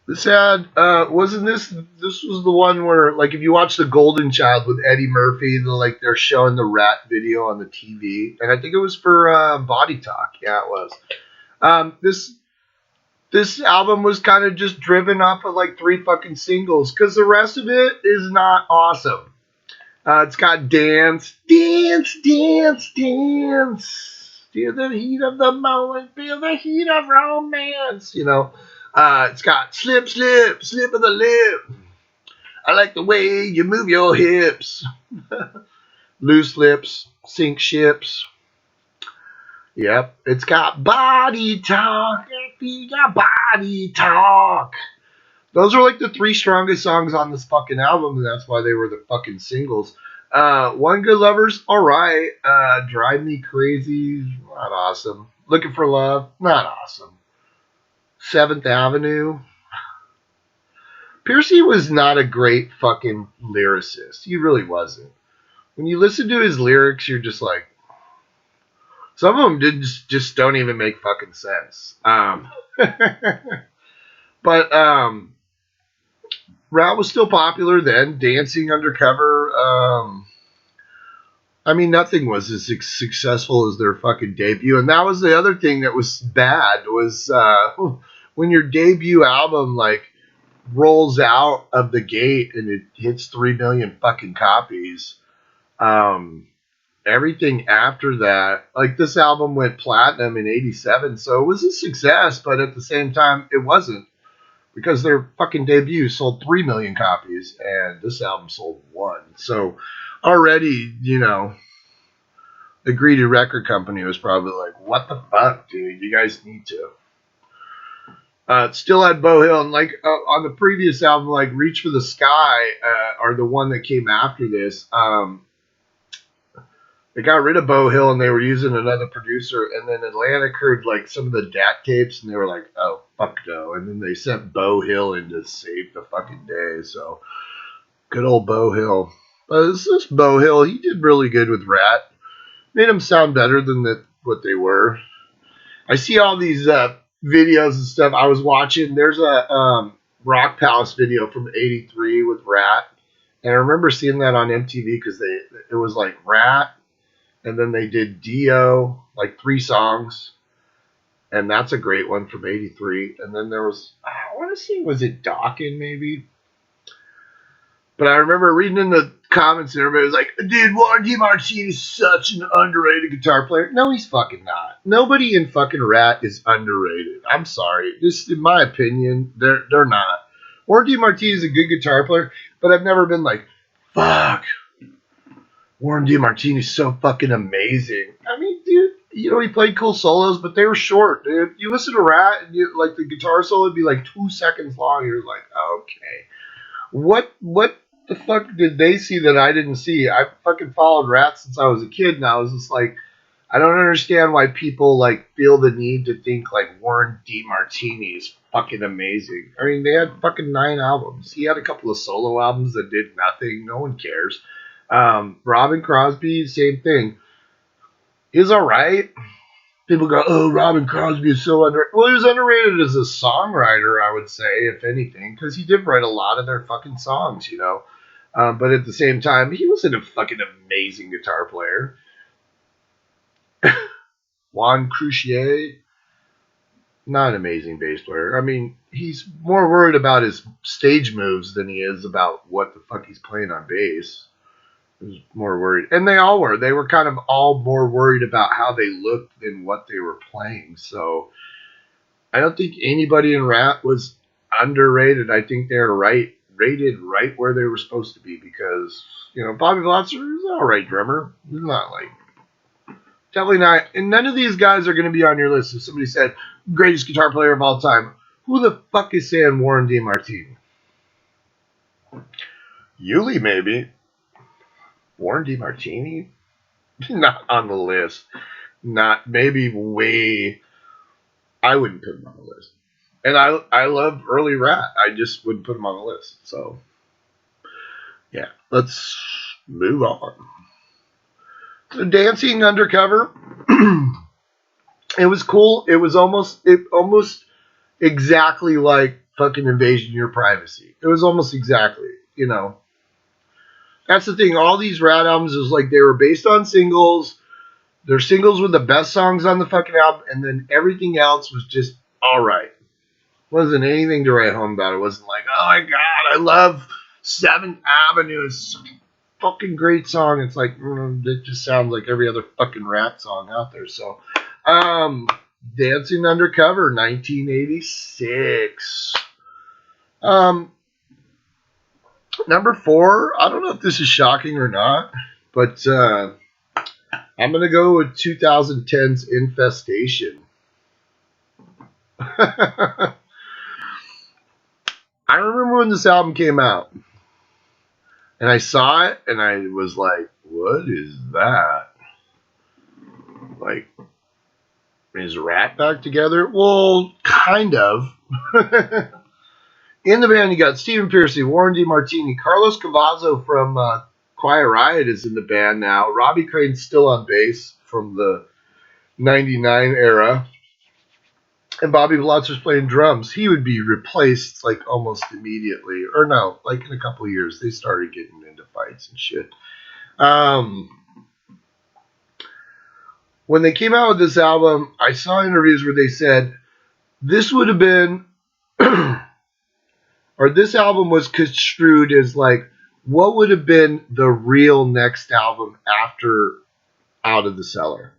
A: This had wasn't this? This was the one where, like, if you watch The Golden Child with Eddie Murphy, they're showing the Ratt video on the TV, and I think it was for Body Talk. Yeah, it was. This album was kind of just driven off of like 3 fucking singles because the rest of it is not awesome. It's got Dance, Dance, Dance, Dance. Feel the heat of the moment, feel the heat of romance. It's got Slip, Slip, Slip of the Lip. I like the way you move your hips. Loose Lips, Sink Ships. Yep, it's got Body Talk. You got Body Talk. Those are like the 3 strongest songs on this fucking album, and that's why they were the fucking singles. One Good Lover's alright. Drive Me Crazy, not awesome. Looking for Love, not awesome. 7th Avenue. Piercy was not a great fucking lyricist. He really wasn't. When you listen to his lyrics, you're just like, some of them just don't even make fucking sense. But Ratt was still popular then. Dancing Undercover. I mean, nothing was as successful as their fucking debut. And that was the other thing that was bad was when your debut album like rolls out of the gate and it hits 3 million fucking copies. Everything after that, like this album went platinum in 87, so it was a success, but at the same time, it wasn't. Because their fucking debut sold 3 million copies, and this album sold 1. So already, the greedy record company was probably like, what the fuck, dude? You guys need to. It still had Beau Hill, and like on the previous album, like Reach for the Sky, or the one that came after this, they got rid of Beau Hill and they were using another producer, and then Atlantic heard like some of the DAT tapes and they were like, oh, fuck no. And then they sent Beau Hill in to save the fucking day. So good old Beau Hill. But this Beau Hill, he did really good with Ratt. Made him sound better than what they were. I see all these videos and stuff I was watching. There's a Rock Palace video from 83 with Ratt. And I remember seeing that on MTV because it was like Ratt. And then they did Dio, like 3 songs. And that's a great one from 83. And then there was, I want to see, was it Dawkins maybe? But I remember reading in the comments and everybody was like, dude, Warren DeMartini is such an underrated guitar player. No, he's fucking not. Nobody in fucking Ratt is underrated. I'm sorry. Just in my opinion, they're not. Warren DeMartini is a good guitar player, but I've never been like, fuck, Warren DeMartini is so fucking amazing. I mean, dude, you know, he played cool solos, but they were short, dude. You listen to Ratt, and you, like, the guitar solo would be like 2 seconds long. You're like, okay. What the fuck did they see that I didn't see? I fucking followed Ratt since I was a kid, and I was just like, I don't understand why people like feel the need to think like Warren DeMartini is fucking amazing. I mean, they had fucking 9 albums. He had a couple of solo albums that did nothing. No one cares. Robin Crosby, same thing. He's alright. People go, oh, Robin Crosby is so underrated. Well, he was underrated as a songwriter, I would say, if anything, because he did write a lot of their fucking songs, you know. But at the same time, he wasn't a fucking amazing guitar player. Juan Croucier, not an amazing bass player. I mean, he's more worried about his stage moves than he is about what the fuck he's playing on bass. He was more worried. And they all were. They were kind of all more worried about how they looked than what they were playing. So I don't think anybody in Ratt was underrated. I think they're rated right where they were supposed to be because, you know, Bobby Blotzer is an alright drummer. He's not like, definitely not. And none of these guys are going to be on your list. If somebody said, greatest guitar player of all time, who the fuck is saying Warren DeMartini? Yuli, maybe. Warren DeMartini? Not on the list. Not, maybe way, I wouldn't put him on the list. And I love early Ratt. I just wouldn't put him on the list. So, yeah, let's move on. So, Dancing Undercover. It was cool. It was almost exactly like fucking Invasion of Your Privacy. It was almost exactly, you know. That's the thing. All these Ratt albums is like they were based on singles. Their singles were the best songs on the fucking album, and then everything else was just all right. Wasn't anything to write home about. It wasn't like, oh my god, I love 7th Avenue. It's such a fucking great song. It's like, it just sounds like every other fucking Ratt song out there. So, Dancing Undercover, 1986. Number 4, I don't know if this is shocking or not, but I'm going to go with 2010's Infestation. I remember when this album came out, and I saw it, and I was like, what is that? Like, is Ratt back together? Well, kind of. In the band, you got Stephen Pearcy, Warren DeMartini, Carlos Cavazzo from Quiet Riot is in the band now. Robbie Crane's still on bass from the 99 era. And Bobby Blotzer's playing drums. He would be replaced like almost immediately. Or no, like in a couple of years. They started getting into fights and shit. When they came out with this album, I saw interviews where they said this would have been, or this album was construed as like, what would have been the real next album after Out of the Cellar?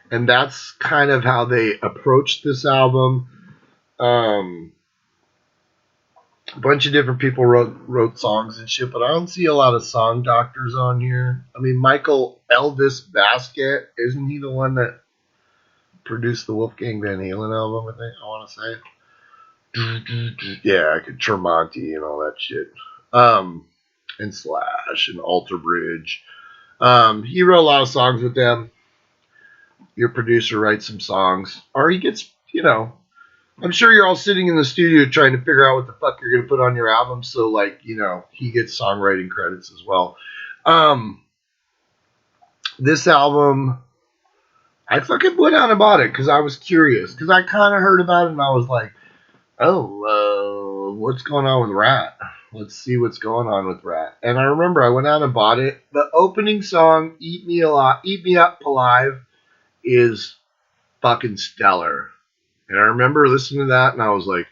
A: And that's kind of how they approached this album. A bunch of different people wrote songs and shit, but I don't see a lot of song doctors on here. I mean, Michael Elvis Basket, isn't he the one that produced the Wolfgang Van Halen album, I think, I want to say? Yeah, Tremonti and all that shit. And Slash and Alter Bridge. He wrote a lot of songs with them. Your producer writes some songs. Or he gets, you know, I'm sure you're all sitting in the studio trying to figure out what the fuck you're going to put on your album. So, like, you know, he gets songwriting credits as well. This album, I fucking went out and bought it because I was curious. Because I kind of heard about it and I was like, oh, what's going on with Ratt? Let's see what's going on with Ratt. And I remember I went out and bought it. The opening song, Eat Me Up Alive, is fucking stellar. And I remember listening to that and I was like,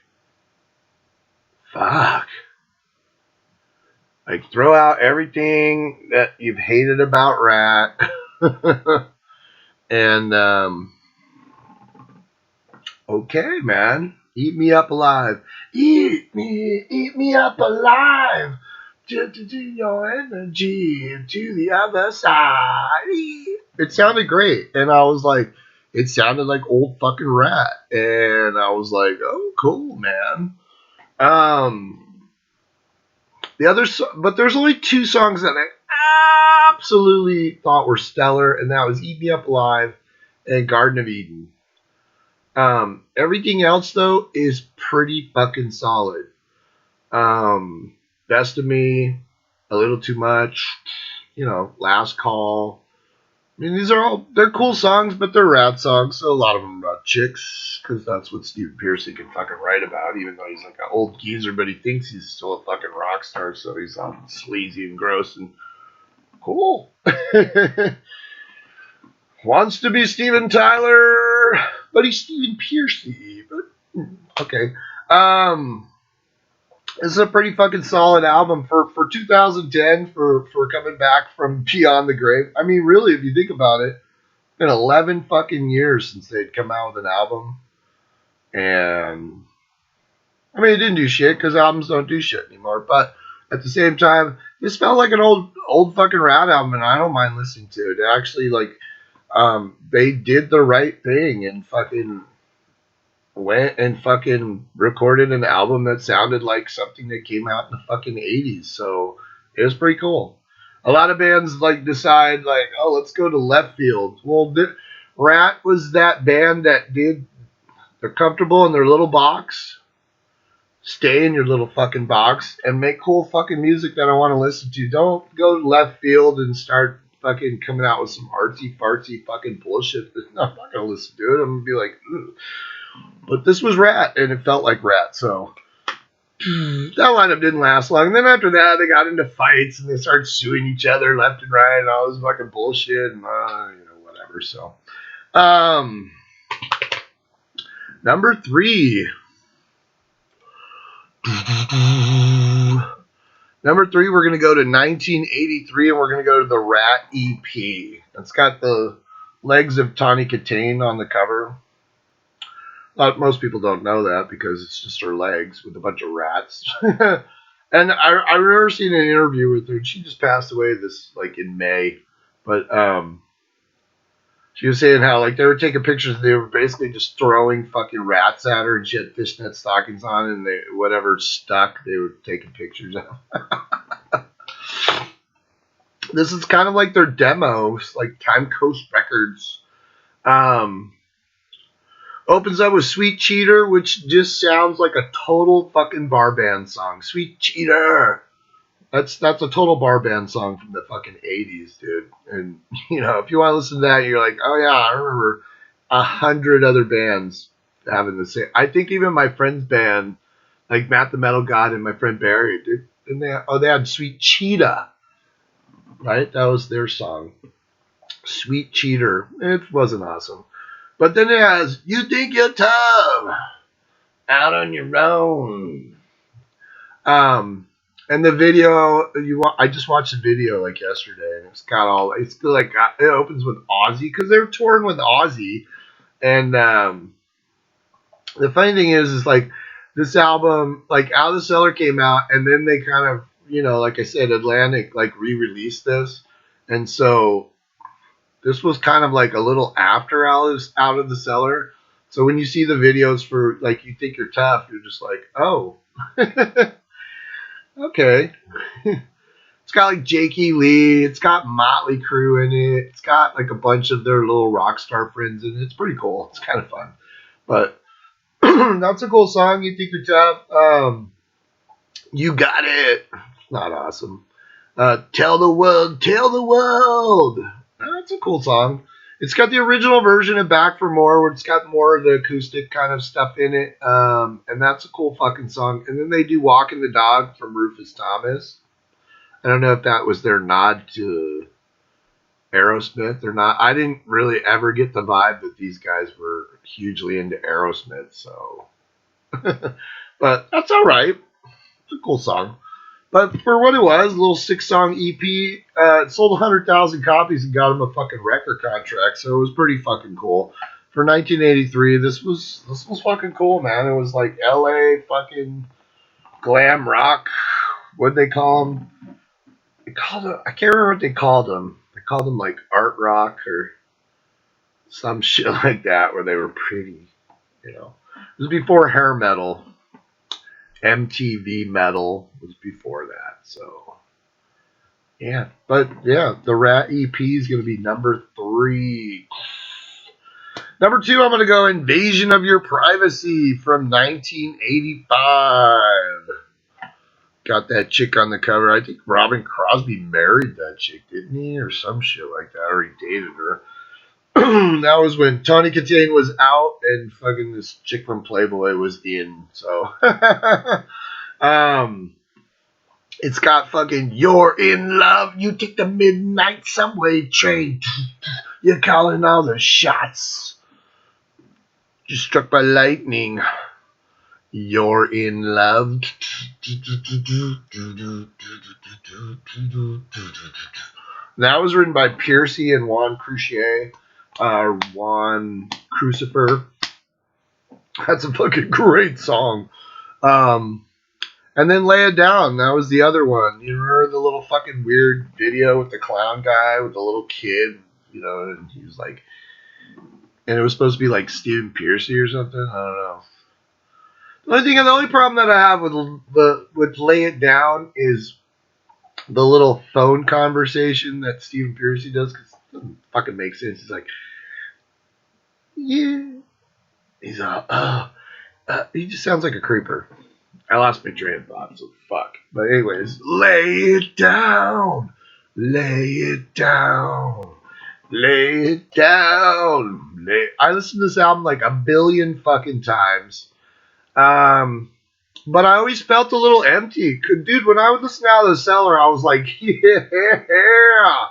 A: fuck. Like, throw out everything that you've hated about Ratt. And, okay, man. Eat me up alive. Eat me up alive. To your energy to the other side. It sounded great. And I was like, it sounded like old fucking Ratt. And I was like, oh, cool, man. The other, but there's only two songs that I absolutely thought were stellar, and that was "Eat Me Up Alive" and "Garden of Eden." Everything else though is pretty fucking solid. Best of Me, A Little Too Much, Last Call. I mean, they're cool songs, but they're Ratt songs, so a lot of them are about chicks, because that's what Steve Pearcy can fucking write about, even though he's like an old geezer, but he thinks he's still a fucking rock star, so he's all sleazy and gross and cool. Wants to be Steven Tyler, but he's Stephen Pearcy. But okay. This is a pretty fucking solid album for 2010 for coming back from beyond the grave. I mean, really, if you think about it, it's been 11 fucking years since they'd come out with an album. And I mean, it didn't do shit because albums don't do shit anymore. But at the same time, this felt like an old fucking Ratt album, and I don't mind listening to it. It actually, like, they did the right thing and fucking went and fucking recorded an album that sounded like something that came out in the fucking 80s. So it was pretty cool. A lot of bands like decide like, oh, let's go to left field. Well, Ratt was that band that they're comfortable in their little box. Stay in your little fucking box and make cool fucking music that I want to listen to. Don't go left field and start fucking coming out with some artsy fartsy fucking bullshit. No, I'm not gonna listen to it. I'm gonna be like, ugh. But this was Ratt, and it felt like Ratt, so that lineup didn't last long. And then after that, they got into fights, and they started suing each other left and right, and all this fucking bullshit, and whatever. So, number 3. Number 3, we're going to go to 1983, and we're going to go to the Ratt EP. It's got the legs of Tawny Katane on the cover. Most people don't know that because it's just her legs with a bunch of rats. And I remember seeing an interview with her. She just passed away in May. But she was saying how like they were taking pictures and they were basically just throwing fucking rats at her, and she had fishnet stockings on, and whatever stuck they were taking pictures of. This is kind of like their demos, like Time Coast Records. Opens up with Sweet Cheater, which just sounds like a total fucking bar band song. Sweet Cheater. That's a total bar band song from the fucking 80s, dude. And, if you want to listen to that, you're like, oh, yeah, I remember 100 other bands having the same. I think even my friend's band, like Matt the Metal God and my friend Barry, they had Sweet Cheetah, right? That was their song. Sweet Cheater. It wasn't awesome. But then it has You Think You're Tough, Out on Your Own. And the video, I just watched the video like yesterday, and it opens with Ozzy, because they're touring with Ozzy. And the funny thing is like this album, like Out of the Cellar came out, and then they kind of, like I said, Atlantic like re-released this. And so this was kind of like a little after Out of the Cellar. So when you see the videos for like You Think You're Tough, you're just like, oh, okay. It's got like Jake E. Lee. It's got Motley Crue in it. It's got like a bunch of their little rock star friends in it. It's pretty cool. It's kind of fun. But that's a cool song. You Think You're Tough. You Got It. Not awesome. Tell the World. That's a cool song. It's got the original version of Back for More, where it's got more of the acoustic kind of stuff in it. And that's a cool fucking song. And then they do Walking the Dog from Rufus Thomas. I don't know if that was their nod to Aerosmith or not. I didn't really ever get the vibe that these guys were hugely into Aerosmith. So, but that's all right. It's a cool song. But for what it was, a little 6-song EP, it sold 100,000 copies and got him a fucking record contract. So it was pretty fucking cool. For 1983, this was fucking cool, man. It was like LA fucking glam rock. What'd they call them? I can't remember what they called them. They called them like art rock or some shit like that, where they were pretty, you know. It was before hair metal. MTV metal was before that, so yeah. But yeah, the Ratt EP is going to be number 3. Number 2, I'm going to go Invasion of Your Privacy from 1985. Got that chick on the cover. I think Robin Crosby married that chick, didn't he? Or some shit like that. Or he dated her. That was when Tawny Katane was out and fucking this chick from Playboy was in. So, it's got fucking "You're in Love." You take the midnight subway train. You're calling all the shots. You're struck by lightning. You're in love. That was written by Piercy and Juan Crucier. Juan Crucifer. That's a fucking great song. And then Lay It Down. That was the other one. You remember the little fucking weird video with the clown guy with the little kid? You know, and he was like, and it was supposed to be like Stephen Piercy or something. I don't know. The only problem that I have with Lay It Down is the little phone conversation that Stephen Piercy does, because it doesn't fucking make sense. He's like, yeah. He's he just sounds like a creeper. I lost my train of thought, so fuck. But anyways, lay it down. Lay it down. Lay it down. I listened to this album like a billion fucking times. But I always felt a little empty. Dude, when I would listen out of the Cellar, I was like, yeah.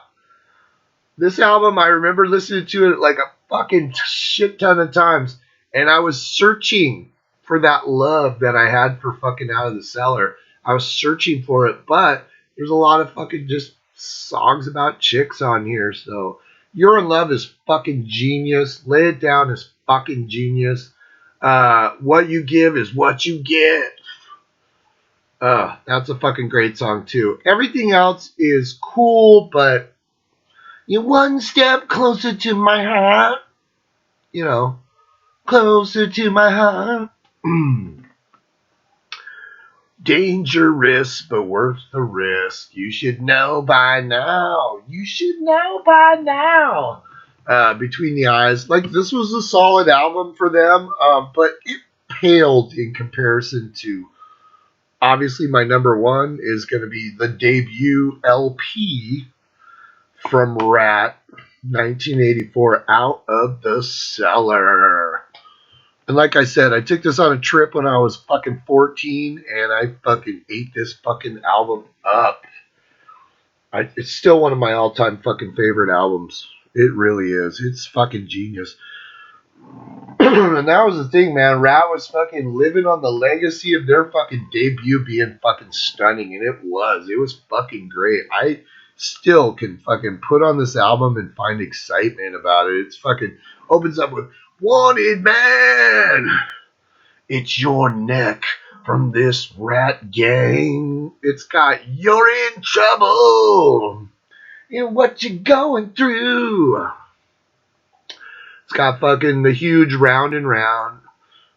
A: This album, I remember listening to it like a fucking shit ton of times. And I was searching for that love that I had for fucking Out of the Cellar. I was searching for it. But there's a lot of fucking just songs about chicks on here. So, You're in Love is fucking genius. Lay It Down is fucking genius. What You Give is What You Get. That's a fucking great song too. Everything else is cool, but you're one step closer to my heart. You know, closer to my heart. Dangerous, but worth the risk. You should know by now. You should know by now. Between the Eyes. Like, this was a solid album for them, but it paled in comparison to, obviously, my number 1 is going to be the debut LP from Ratt, 1984, Out of the Cellar. And like I said, I took this on a trip when I was fucking 14, and I fucking ate this fucking album up. It's still one of my all-time fucking favorite albums. It really is. It's fucking genius. And that was the thing, man. Ratt was fucking living on the legacy of their fucking debut being fucking stunning, and it was. It was fucking great. I still can fucking put on this album and find excitement about it. It's fucking opens up with Wanted Man. It's your neck from this Ratt gang. It's got You're in Trouble. And what you going through. It's got fucking the huge Round and Round.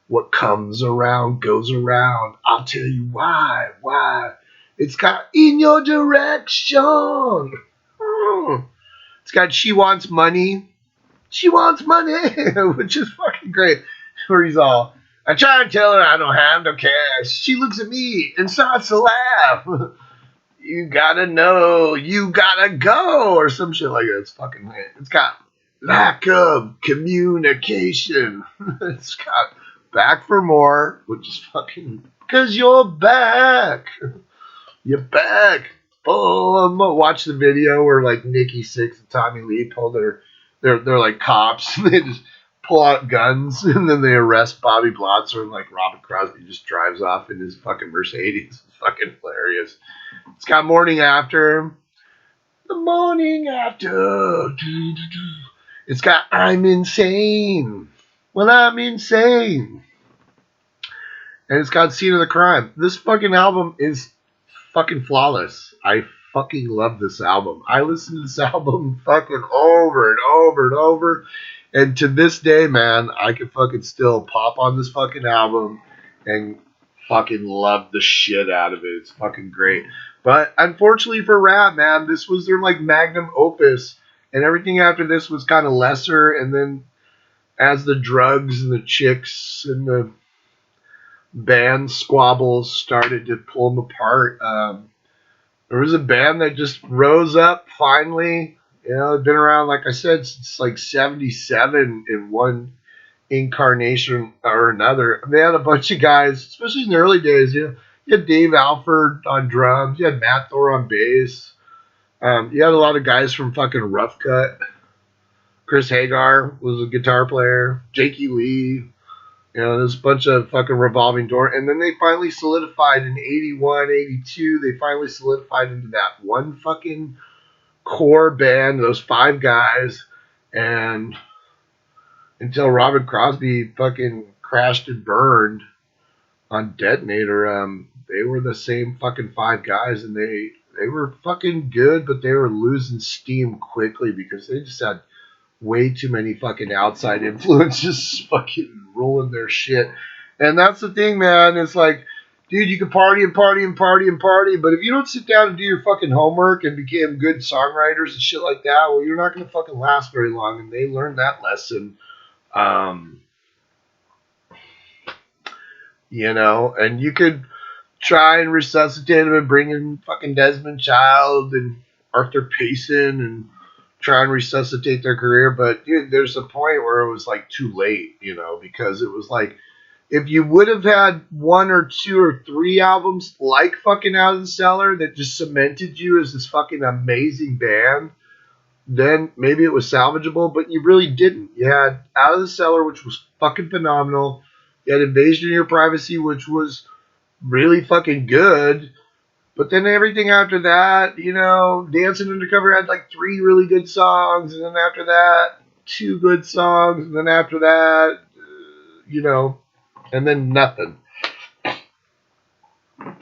A: What comes around goes around. I'll tell you why. It's got In Your Direction. It's got She Wants Money. She Wants Money, which is fucking great. Where he's all, I try to tell her I don't have no cash. She looks at me and starts to laugh. You gotta know, you gotta go, or some shit like that. It's fucking weird. It's got Lack of Communication. It's got Back for More, which is fucking, because you're back. You're back. Oh, watch the video where like Nikki Sixx and Tommy Lee pull they're like cops. They just pull out guns and then they arrest Bobby Blotzer, and like Robin Crosby just drives off in his fucking Mercedes. It's fucking hilarious. It's got Morning After. The Morning After. It's got I'm Insane. Well, I'm insane. And it's got Scene of the Crime. This fucking album is fucking flawless. I fucking love this album. I listen to this album fucking over and over and over. And to this day, man, I can fucking still pop on this fucking album and fucking love the shit out of it. It's fucking great. But unfortunately for Ratt, man, this was their like magnum opus. And everything after this was kind of lesser. And then as the drugs and the chicks and the band squabbles started to pull them apart, there was a band that just rose up finally. You know, they've been around, like I said, since like 77 in one incarnation or another. They had a bunch of guys, especially in the early days. You had Dave Alford on drums. You had Matt Thor on bass. You had a lot of guys from fucking Rough Cut. Chris Hagar was a guitar player. Jakey Lee. You know, there's a bunch of fucking revolving door. And then they finally solidified in 81, 82. They finally solidified into that one fucking core band, those 5 guys. And until Robert Crosby fucking crashed and burned on Detonator, they were the same fucking 5 guys. And they were fucking good, but they were losing steam quickly because they just had way too many fucking outside influences fucking ruling their shit. And that's the thing, man. It's like, dude, you can party and party and party and party, but if you don't sit down and do your fucking homework and become good songwriters and shit like that, well, you're not going to fucking last very long. And they learned that lesson. You know, and you could try and resuscitate them and bring in fucking Desmond Child and Arthur Payson and try and resuscitate their career, but dude, there's a point where it was like too late, you know, because it was like, if you would have had 1 or 2 or 3 albums like fucking Out of the Cellar that just cemented you as this fucking amazing band, then maybe it was salvageable, but you really didn't. You had Out of the Cellar, which was fucking phenomenal. You had Invasion of Your Privacy, which was really fucking good. But then everything after that, you know, Dancing Undercover had like 3 really good songs, and then after that, 2 good songs, and then after that, you know, and then nothing.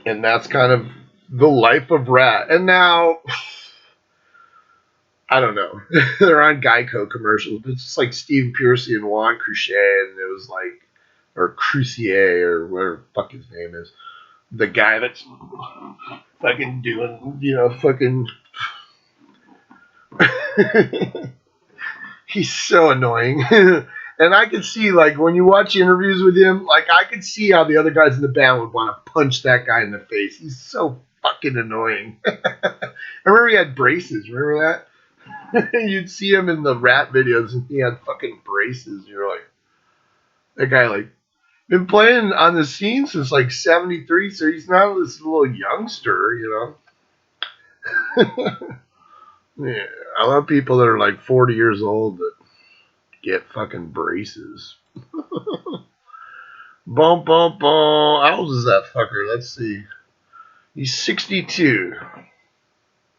A: And that's kind of the life of Ratt. And now, I don't know, they're on Geico commercials. It's just like Steve Piercy and Juan Crucier, and it was like, or Crucier, or whatever the fuck his name is. The guy that's fucking doing, you know, fucking... He's so annoying. And I could see, like, when you watch interviews with him, like, I could see how the other guys in the band would want to punch that guy in the face. He's so fucking annoying. I remember he had braces. Remember that? You'd see him in the Ratt videos, and he had fucking braces. You're like, that guy, like, been playing on the scene since like 73, so he's not this little youngster, you know. Yeah, I love people that are like 40 years old that get fucking braces. Boom, boom, boom. How old is that fucker? Let's see. He's 62.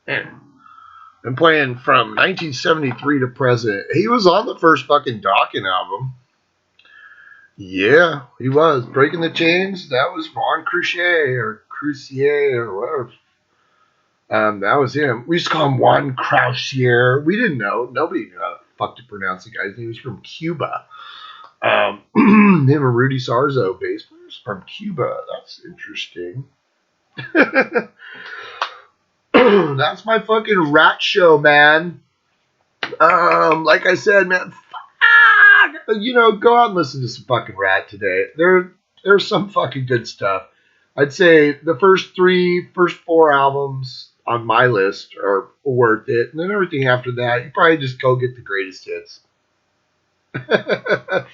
A: Man. Been playing from 1973 to present. He was on the first fucking Dawkins album. Yeah, he was. Breaking the Chains, that was Juan Crucier or whatever. That was him. We used to call him Juan Croucier. We didn't know. Nobody knew how the fuck to pronounce the guy's name. He was from Cuba. Him and Rudy Sarzo, bass players from Cuba. That's interesting. That's my fucking Ratt show, man. Like I said, man, you know, go out and listen to some fucking Ratt today. There's some fucking good stuff. I'd say the first 4 albums on my list are worth it, and then everything after that, you probably just go get the greatest hits. But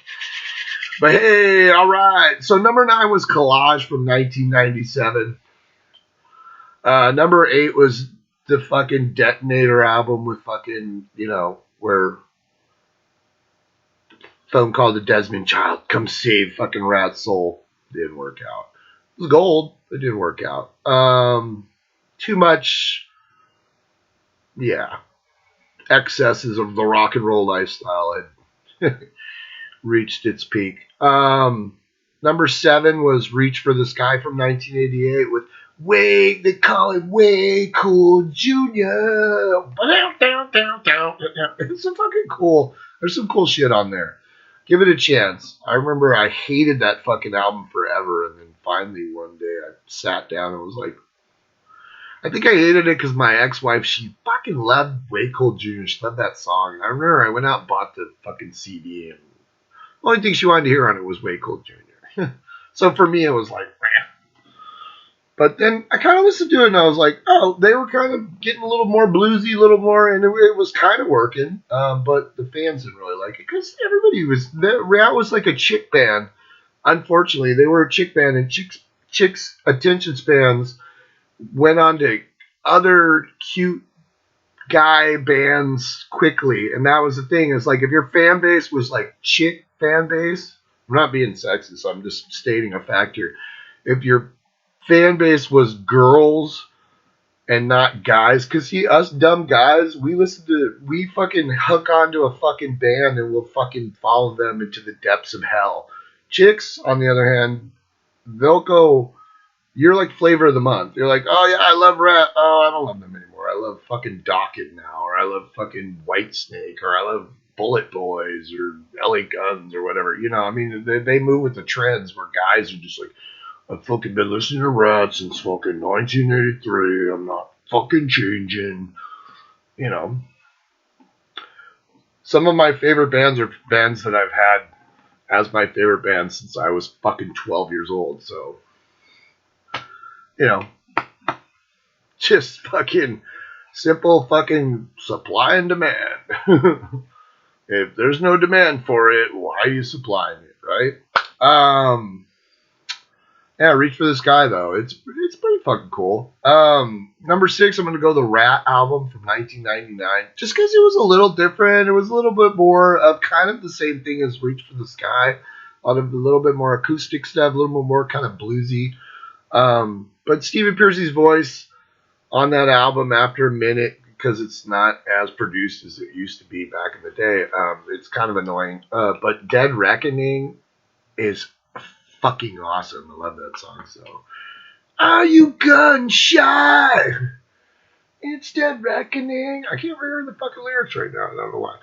A: hey, all right. So number 9 was Collage from 1997. Number 8 was the fucking Detonator album with fucking, you know, where film called The Desmond Child, come save fucking Ratt's soul. Didn't work out. It was gold. It didn't work out. too much, yeah, excesses of the rock and roll lifestyle had reached its peak. Number 7 was Reach for the Sky from 1988 with they call it Way Cool Jr. It's a fucking cool, there's some cool shit on there. Give it a chance. I remember I hated that fucking album forever, and then finally one day I sat down and was like, I think I hated it because my ex-wife, she fucking loved Way Cool Jr. She loved that song. And I remember I went out and bought the fucking CD, and the only thing she wanted to hear on it was Way Cool Jr. So for me, it was like, meh. But then I kind of listened to it, and I was like, oh, they were kind of getting a little more bluesy, a little more, and it was kind of working. But the fans didn't really like it because everybody was, Ratt was like a chick band. Unfortunately, they were a chick band, and chicks' attention spans went on to other cute guy bands quickly, and that was the thing. It's like if your fan base was like chick fan base, I'm not being sexist, I'm just stating a fact here. If your fan base was girls and not guys, because see, us dumb guys, we fucking hook onto a fucking band and we'll fucking follow them into the depths of hell. Chicks, on the other hand, they'll go, you're like flavor of the month. You're like, oh yeah, I love Ratt. Oh, I don't love them anymore. I love fucking Dokken now, or I love fucking Whitesnake, or I love Bullet Boys, or LA Guns, or whatever. You know, I mean, they move with the trends where guys are just like, I've fucking been listening to Ratt since fucking 1983. I'm not fucking changing. You know, some of my favorite bands are bands that I've had as my favorite band since I was fucking 12 years old. So, you know, just fucking simple fucking supply and demand. If there's no demand for it, why are you supplying it, right? Yeah, Reach for the Sky though. It's pretty fucking cool. Number 6, I'm gonna go the Ratt album from 1999, just because it was a little different. It was a little bit more of kind of the same thing as Reach for the Sky, a little bit more acoustic stuff, a little bit more kind of bluesy. But Stephen Pearcy's voice on that album after a minute, because it's not as produced as it used to be back in the day, it's kind of annoying. But Dead Reckoning is fucking awesome. I love that song. So, are you gun shy? It's Dead Reckoning. I can't remember the fucking lyrics right now. I don't know why.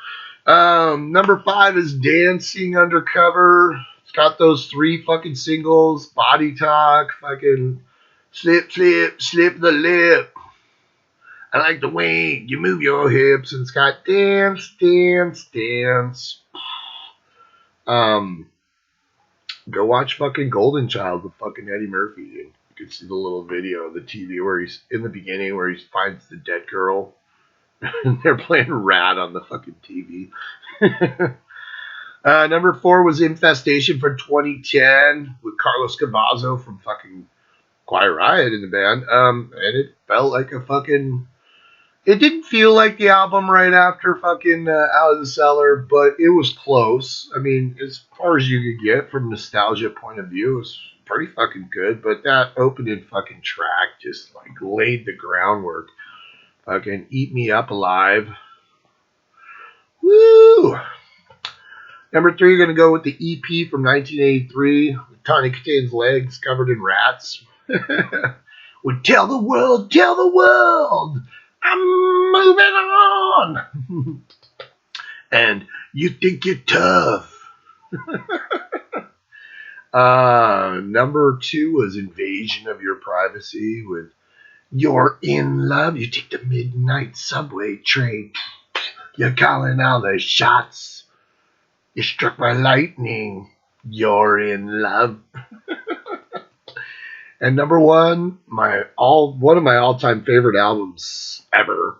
A: Number 5 is Dancing Undercover. It's got those 3 fucking singles: Body Talk, fucking Slip, Slip, Slip the Lip. I like the way you move your hips. And it's got Dance, Dance, Dance. Go watch fucking Golden Child with fucking Eddie Murphy. And you can see the little video of the TV where he's in the beginning where he finds the dead girl. And they're playing Ratt on the fucking TV. Number 4 was Infestation from 2010 with Carlos Cavazo from fucking Quiet Riot in the band. And it felt like a fucking... It didn't feel like the album right after fucking Out of the Cellar, but it was close. I mean, as far as you could get from nostalgia point of view, it was pretty fucking good. But that opening fucking track just like laid the groundwork. Fucking Eat Me Up Alive. Woo! Number 3, you're going to go with the EP from 1983. Tawny Kitane's legs covered in rats. Would tell the world, I'm moving on. And you think you're tough. Number 2 was Invasion of Your Privacy with You're in Love. You take the midnight subway train. You're calling all the shots. You're struck by lightning. You're in love. And number 1, one of my all-time favorite albums ever,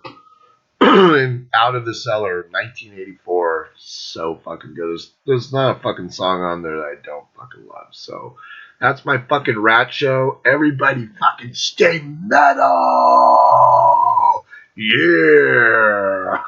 A: Out of the Cellar, 1984. So fucking good. There's not a fucking song on there that I don't fucking love. So that's my fucking Ratt show. Everybody fucking stay metal. Yeah.